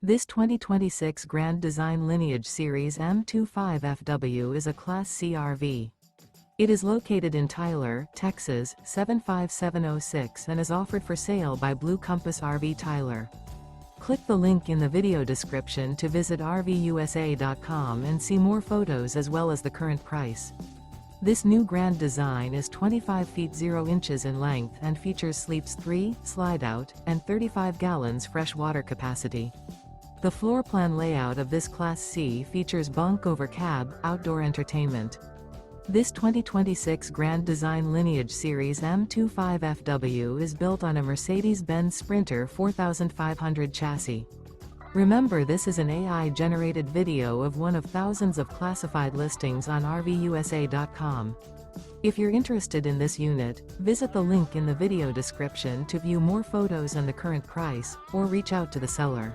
This 2026 Grand Design Lineage Series M25FW is a Class C RV. It is located in Tyler, Texas, 75706 and is offered for sale by Blue Compass RV Tyler. Click the link in the video description to visit RVUSA.com and see more photos as well as the current price. This new Grand Design is 25 feet 0 inches in length and features sleeps 3, slide-out, and 35 gallons fresh water capacity. The floor plan layout of this Class C features bunk over cab, outdoor entertainment. This 2026 Grand Design Lineage Series M25FW is built on a Mercedes-Benz Sprinter 4500 chassis. Remember, this is an AI-generated video of one of thousands of classified listings on RVUSA.com. If you're interested in this unit, visit the link in the video description to view more photos and the current price, or reach out to the seller.